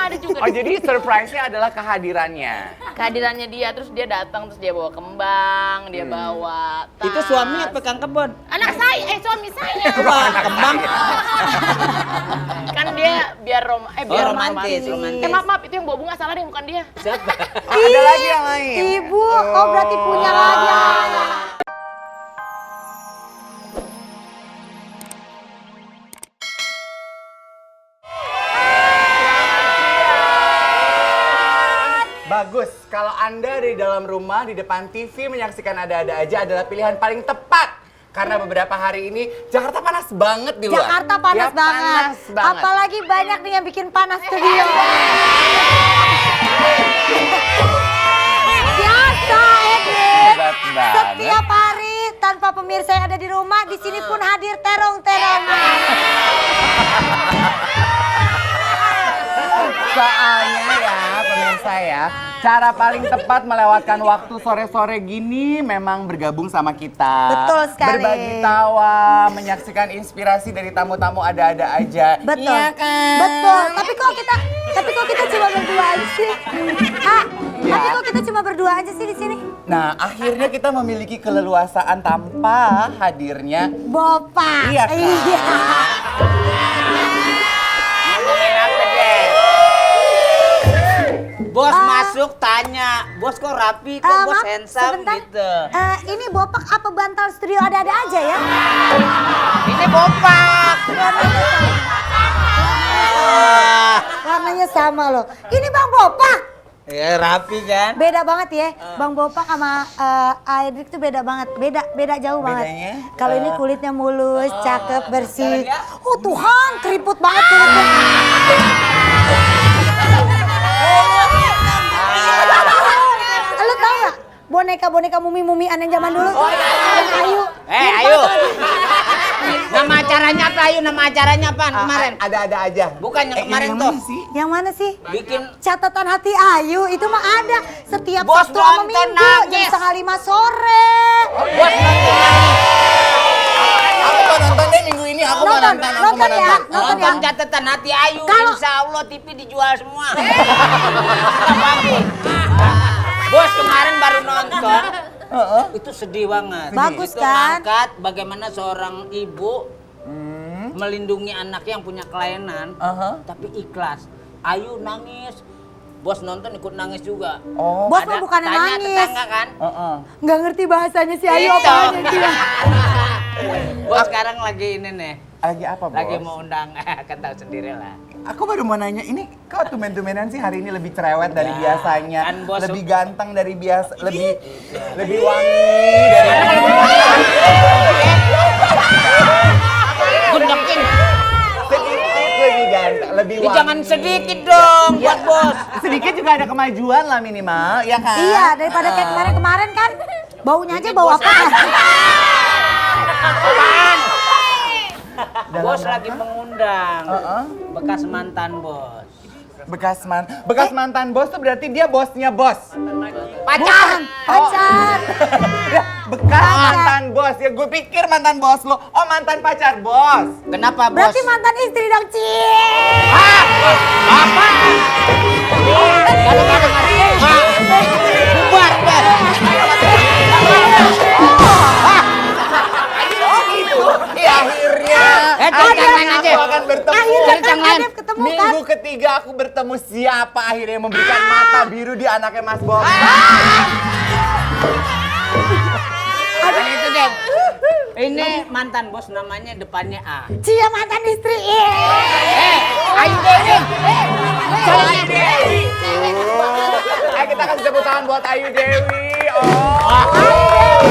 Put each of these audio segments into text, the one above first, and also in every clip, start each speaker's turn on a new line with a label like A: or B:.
A: ada juga.
B: Oh jadi surprise-nya adalah kehadirannya.
A: Kehadirannya dia, terus dia datang, terus dia bawa kembang, dia bawa tas.
C: Itu suami apa Kang Kebon?
A: Anak saya, suami saya.
C: Wah, kembang.
A: Kan dia biar
C: romantis.
A: Maaf, itu yang bawa bunga salah deh, bukan dia.
C: Siapa?
B: Oh, ada lagi yang lain.
D: Ibu, oh berarti punya lagi.
B: Bagus, kalau Anda di dalam rumah, di depan TV menyaksikan Ada-Ada Aja adalah pilihan paling tepat. Karena beberapa hari ini Jakarta panas banget di luar.
D: Jakarta panas
B: Ya,
D: banget.
B: panas banget.
D: Apalagi banyak nih yang bikin panas studio. Biasa, Edwin.
B: Hebat banget.
D: Setiap hari tanpa pemirsa yang ada di rumah, di sini pun hadir terong-terongan.
B: Soalnya ya pemirsa ya, cara paling tepat melewatkan waktu sore-sore gini memang bergabung sama kita.
D: Betul sekali.
B: Berbagi tawa, menyaksikan inspirasi dari tamu-tamu Ada-Ada Aja.
D: Betul.
B: Iya kan?
D: Betul. Tapi kok kita cuma berdua aja sih? Ah,
B: Ya.
D: tapi kok kita cuma berdua aja sih di sini?
B: Nah, akhirnya kita memiliki keleluasaan tanpa hadirnya
D: Bopak.
B: Iya, Kak.
D: Iya.
C: Ngomongin apa deh? Bos masuk tanya, bos kok rapi, kok bos
D: Maaf,
C: handsome
D: sebentar.
C: gitu.
D: Ini Bopak apa bantal studio ada-ada aja ya?
C: Ini bopak.
D: Warnanya sama loh. Ini Bang Bopak.
C: Ya rapi kan?
D: Beda banget ya. Bang Bopak sama Aidrik tuh beda banget. Beda jauh banget.
B: Bedanya?
D: Kalau ini kulitnya mulus, cakep, bersih. Oh Tuhan, keriput banget kulitnya. Lo tau gak? Boneka-boneka mumi-mumian yang zaman dulu tuh. Yang Ayu.
C: Ayu. Nama acaranya apa Ayu? Nama acaranya apa kemarin?
B: Ada-ada aja.
C: Bukan yang kemarin
B: yang
C: tuh.
B: mana sih?
D: Yang mana sih?
C: Bikin
D: Catatan hati Ayu itu mah ada setiap
C: Bos
D: Sabtu sama
C: nonton
D: Minggu
C: nangis.
D: jam 4:30 sore.
C: bos nonton.
B: Aku mau nonton deh minggu ini, aku mau
D: Nonton,
B: nonton,
D: nonton ya.
C: Nonton catatan hati Ayu.
D: Kalau-
C: Insya Allah TV dijual semua. Bos kemarin baru nonton. Itu sedih banget.
D: Bagus
C: Itu
D: kan?
C: ngangkat bagaimana seorang ibu melindungi anaknya yang punya kelainan, tapi ikhlas. Ayu nangis, bos nonton ikut nangis juga.
B: Oh.
D: Bos mah bukannya
C: tanya
D: nangis.
C: tetangga kan?
D: Nggak ngerti bahasanya si Ayu
C: Itu.
D: apanya dia.
C: Bos sekarang lagi ini nih,
B: Lagi apa, Bos?
C: lagi mau undang, kan tahu sendiri lah.
B: Aku baru mau nanya, ini kok tumen-tumenan sih hari ini lebih cerewet dari
C: Ya,
B: biasanya,
C: kan, Bos.
B: lebih ganteng dari biasa, lebih wangi dari
C: Gundekin,
B: sedikit lebih ganteng, lebih wangi.
C: jangan sedikit dong buat bos.
B: Sedikit juga ada kemajuan lah minimal, ya kan?
D: Iya, daripada kayak kemarin-kemarin kan. Baunya aja bau apa?
C: Apaan?
B: Dalam
C: Bos
B: rangka?
C: lagi mengundang bekas mantan bos.
B: Bekas mantan bos tuh berarti dia bosnya bos.
C: Pacar.
D: Pacar.
B: Ya, bekas mantan bos. Ya gue pikir mantan bos lo. Oh mantan pacar bos.
C: Kenapa bos?
D: Berarti mantan istri dong, Cie.
C: Apa? Kalau bubar bos.
B: Oh gitu. Ya akhirnya.
C: Cari yang lain aja.
B: Aku akan bertemu.
D: Akhirnya
C: Cari
D: kan
C: yang lain.
D: Adep ketemu kan.
B: Minggu ketiga aku bertemu siapa akhirnya yang memberikan mata biru di anaknya Mas Bob.
C: Bukan itu deh. Ini mantan bos namanya depannya A.
D: Cie mantan istri.
C: Ayu Dewi.
B: Ayu Dewi. Ayo kita kasih tepuk tangan buat Ayu Dewi. Oh.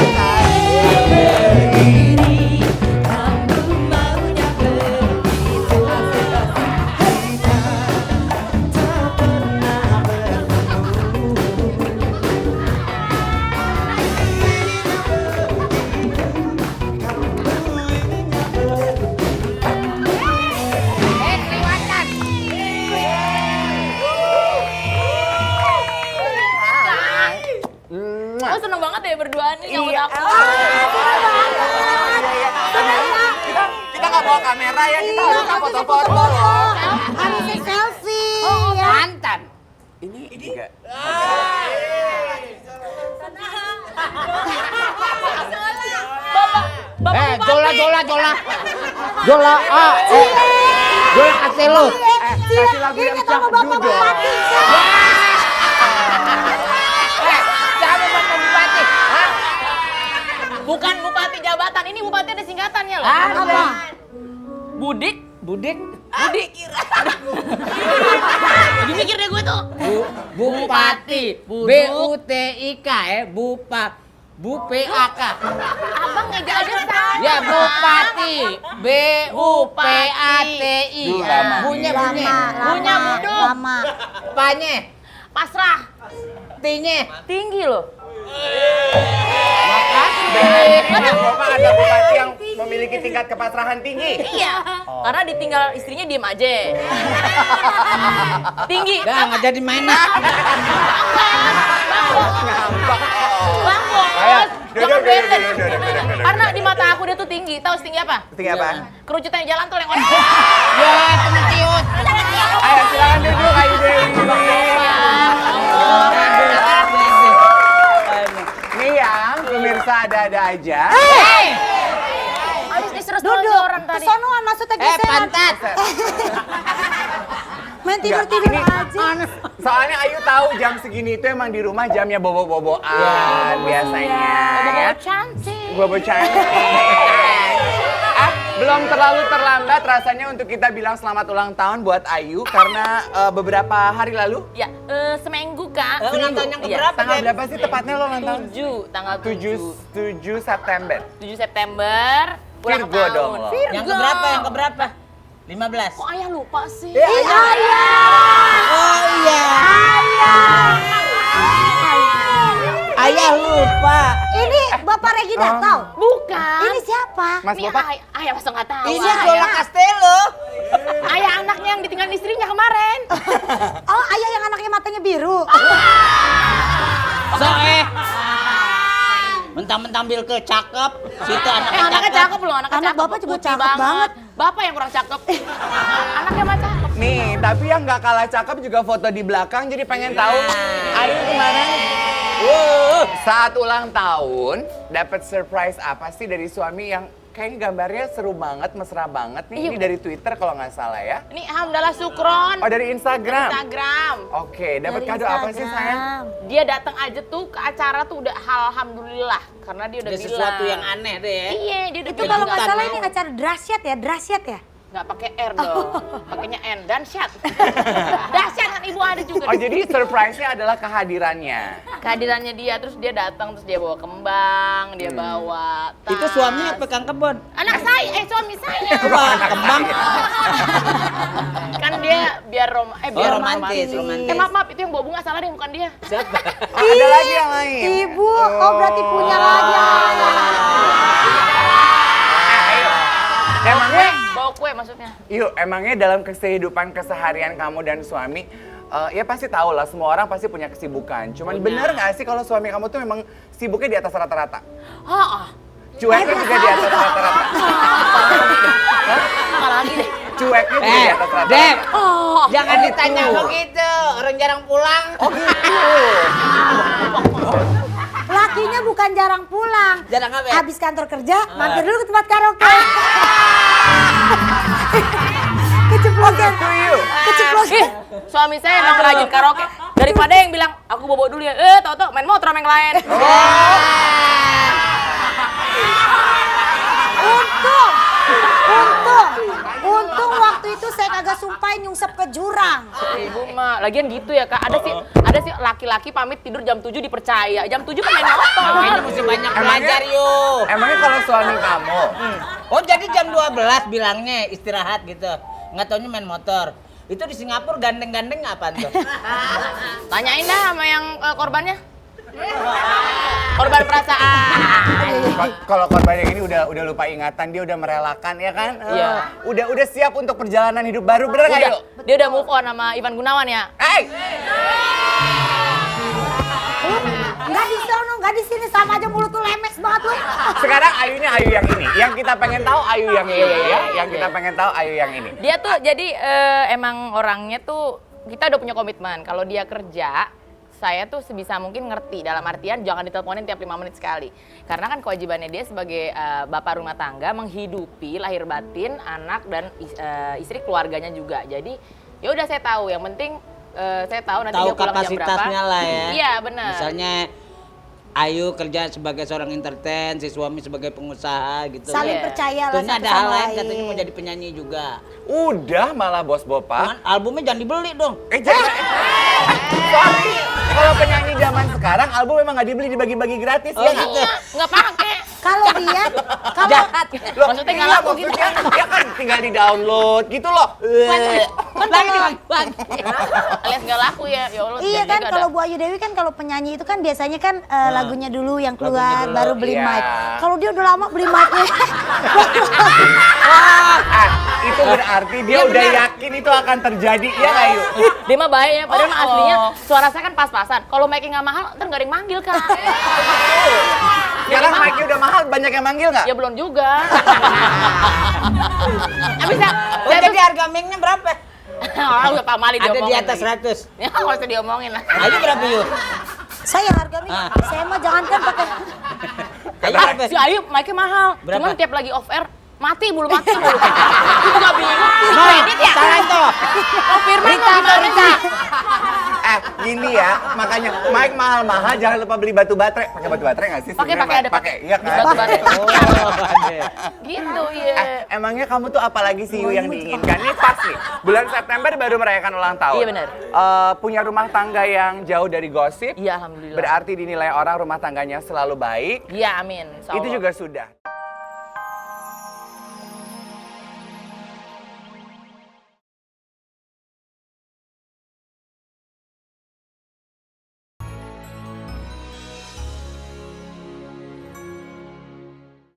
A: Oh seneng banget ya berduaan nih nyambut
B: Iya.
A: aku.
B: Kita nggak bawa kamera ya, kita harus foto-foto.
D: Harusnya selfie.
A: Oh,
D: ya.
B: Ini juga.
A: Bapak Bupati.
C: Jola. Jola kasih lu.
B: Kasih lagu yang
D: Ingat sama Bapak
B: cakdu dong.
D: Bupati.
C: Siapa Bapak Bupati? Hah?
A: Bukan bupati jabatan, ini bupati ada singkatannya loh.
C: Apa?
A: Budik.
C: Budik?
A: Jadi mikir deh gue tuh.
C: Bupati. B-U-T-I-K Bu-P-A-K.
A: Abang nggak ada salah.
C: Ya Bupati. B-U-P-A-T-I. Bunyi.
A: Punya buduk.
D: Lama.
C: Panye.
A: Pasrah.
C: Tinye.
A: Tinggi loh.
B: Ada Bapak ada bupati yang memiliki tingkat kepasrahan tinggi.
A: Iya. Karena ditinggal istrinya diem aja. Tinggi.
C: Dah nggak jadi main.
A: Bang Bos.
B: Ayo,
A: Jangan
B: duduk.
A: bete. Karena di mata aku dia tuh tinggi. Tahu setinggi apa?
B: Tinggi apa?
A: Kerucutan jalan tol yang orang.
C: Ya temen ciut.
B: Ayo silakan duduk Ayu Dewi. Nih yang pemirsa ada-ada aja.
A: Habis diserus
D: Duduk.
A: orang tadi.
D: Kesonoan maksudnya geseran.
C: Pantat.
D: Main tidur-tidur
B: Ini
D: aja.
B: soalnya Ayu tahu jam segini itu emang di rumah jamnya bobo-boboan biasanya ya.
A: Cantik.
B: Bobo cantik. Belum terlalu terlambat rasanya untuk kita bilang selamat ulang tahun buat Ayu karena beberapa hari lalu.
A: Ya, seminggu Kak.
C: Ulang tahun yang
A: Iya.
C: keberapa?
B: Tanggal berapa sih tepatnya lo ulang tahun?
A: 7, tanggal
B: 7 September.
A: 7 September. Ulang
B: Virgo
A: tahun.
B: dong lo.
C: Yang keberapa? 15.
A: Kok ayah lupa sih?
C: Oh iya. Ayah lupa.
D: Ini Bapak Regina tahu?
A: Bukan.
D: Ini siapa?
B: Mas
A: Ini
B: Bapak.
A: ayah masa nggak tahu.
C: Ini
A: ayah.
C: Jola Castello.
A: Ayah anaknya yang ditinggal istrinya kemarin.
D: Oh, ayah yang anaknya matanya biru.
C: Mentang-mentang bil ke cakep, situ
A: Anaknya cakep loh, anaknya
D: Anak
A: cakep.
D: Bapak juga
A: Putih
D: cakep banget.
A: Bapak yang kurang cakep. Anaknya mah cakep.
B: Nih, tapi yang nggak kalah cakep juga foto di belakang jadi pengen tahu Ayu kemarin saat ulang tahun dapat surprise apa sih dari suami yang kayaknya gambarnya seru banget, mesra banget nih.
A: Iya.
B: Ini dari Twitter kalau nggak salah ya.
A: Ini alhamdulillah Sukron.
B: Oh, dari Instagram.
A: Instagram.
B: Oke, dapat
D: Dari
B: kado apa sih
D: Instagram.
B: sayang?
A: Dia datang aja tuh ke acara tuh udah alhamdulillah karena dia udah
C: Ada
A: bilang.
C: sesuatu yang aneh deh ya.
A: Iya, dia udah
D: Itu
A: bilang.
D: kalau nggak
C: Kejutan
D: salah
C: mau.
D: ini acara Drasyat ya?
A: Nggak pakai R dong, pakainya N dan syat. Dahsyat kan ibu ada juga.
B: Oh, jadi surprise-nya adalah kehadirannya.
A: Kehadirannya dia, terus dia datang, terus dia bawa kembang, dia bawa tas.
C: Itu suami apa Kang Kebon?
A: Anak saya, suami saya.
C: Wah, kembang.
A: Kan dia biar biar
C: romantis.
A: maaf, itu yang bawa bunga salah deh, bukan dia.
C: Siapa?
B: Oh, ada lagi yang lain.
D: Ibu, oh berarti punya lagi.
B: Emangnya,
A: Bawa kue maksudnya.
B: yuk, emangnya dalam kehidupan keseharian kamu dan suami, ya pasti tahu lah, semua orang pasti punya kesibukan. Cuman bener nggak sih kalau suami kamu tuh memang sibuknya di atas rata-rata? Cueknya juga di atas rata-rata.
A: Apa lagi deh?
B: Cueknya juga di atas rata-rata.
C: Dep,
A: Oh,
C: jangan ditanya begitu. Orang jarang pulang.
B: Oh gitu.
D: Lakinya bukan jarang pulang.
C: Jarang apa ya?
D: Habis kantor kerja, mampir dulu ke tempat karaoke. Keceplosan. Keceplosan.
A: suami saya emang rajin karaoke. Daripada yang bilang, aku bobo dulu ya. Tau-tau main motor sama yang lain.
D: Untung waktu itu saya kagak sumpahin nyungsep ke jurang.
A: Ibu mah, lagian gitu ya Kak. Ada sih laki-laki pamit tidur jam 7 dipercaya. Jam 7 kan main motor.
C: Makanya mesti banyak belajar yuk.
B: Emangnya kalau suami kamu,
C: Oh jadi jam 12 bilangnya istirahat gitu. Nggak taunya main motor. Itu di Singapura gandeng-gandeng apa tuh?
A: Tanyain dah sama yang korbannya. Korban perasaan.
B: kalau korban yang ini udah lupa ingatan, dia udah merelakan ya kan?
A: Iya.
B: Udah siap untuk perjalanan hidup baru, bener nggak
A: Udah,
B: yuk?
A: dia udah move on sama Ivan Gunawan ya.
D: Enggak di sono, enggak di sini, sama aja mulut tuh lemes banget lu.
B: Sekarang Ayunya Ayu yang ini. Yang kita pengen tahu Ayu yang ini ya. Yang kita pengen tahu Ayu yang ini.
A: Dia tuh jadi emang orangnya tuh kita udah punya komitmen. Kalau dia kerja, saya tuh sebisa mungkin ngerti, dalam artian jangan diteleponin tiap 5 menit sekali. Karena kan kewajibannya dia sebagai bapak rumah tangga menghidupi lahir batin anak dan istri keluarganya juga. Jadi ya udah saya tahu, yang penting saya tahu nanti
C: Tahu
A: dia pulang jam berapa.
C: kapasitasnya lah ya.
A: Iya, benar.
C: Misalnya Ayu kerja sebagai seorang entertain, si suami sebagai pengusaha gitu.
D: Saling
A: Iya.
D: percaya lah
C: Terus
D: satu
C: ada hal
D: sama
C: lain katanya mau jadi penyanyi juga.
B: Udah malah bos Bopa.
C: Cuman albumnya jangan dibeli dong.
B: Jangan. Sorry. Kalau penyanyi zaman sekarang album memang nggak dibeli, dibagi-bagi gratis
C: Oh,
B: ya nggak?
C: gitu.
A: Nggak pakai.
D: Kalau dia, kalau
C: Jahat.
B: Loh,
A: Maksudnya nggak
B: iya,
A: laku gitu.
B: maksudnya dia kan tinggal di download gitu loh.
C: Kan lagi dibagi-bagi.
A: Alias nggak laku ya. Ya Allah.
D: iya
A: jangan
D: kan
A: gitu
D: kalau
A: ada.
D: Bu Ayu Dewi kan kalau penyanyi itu kan biasanya kan lagunya dulu yang keluar
C: Lagunya dulu,
D: baru beli
B: iya.
D: mic. Kalau dia udah lama beli mic-nya.
B: Itu berarti dia udah yakin itu akan terjadi ya nggak Yu?
A: Dia mah baik ya, padahal mah aslinya suara saya kan pas-pasan. Kalau mic-nya nggak mahal, ntar nggak ada yang manggil kan.
B: Sekarang mic-nya udah mahal, banyak yang manggil nggak?
A: Ya belum juga. Bisa.
C: Oh, jadi harga mic-nya berapa?
A: Orang udah pamali
C: Ada
A: diomongin
C: di atas
A: lagi.
C: 100.
A: Ya nggak usah diomongin lah.
C: Ayu berapa yuk?
D: Saya harga mic, saya mah jangankan pakai
C: Ayu
A: Ah,
C: berapa?
A: si Ayu mic-nya mahal.
C: Berapa?
A: Cuman tiap lagi off air mati mulu. Itu juga bingung. Kredit ya?
C: Salah itu.
A: Oh Firman lo gimana sih?
B: Gini ya, makanya mic mahal-mahal jangan lupa beli batu baterai. Pakai batu baterai nggak sih?
A: Pakai,
B: sebenarnya,
A: pakai, ada
B: Mak?
A: pakai.
B: Iya kan?
A: Batu baterai.
C: Oh, ada.
A: Gitu ya.
B: Emangnya kamu tuh apa lagi sih Yu yang diinginkan? Ini pas nih, bulan September baru merayakan ulang tahun.
A: Iya, benar.
B: Punya rumah tangga yang jauh dari gosip.
A: Iya alhamdulillah.
B: Berarti dinilai orang rumah tangganya selalu baik.
A: Iya amin. Insya
B: Itu
A: Allah.
B: juga sudah.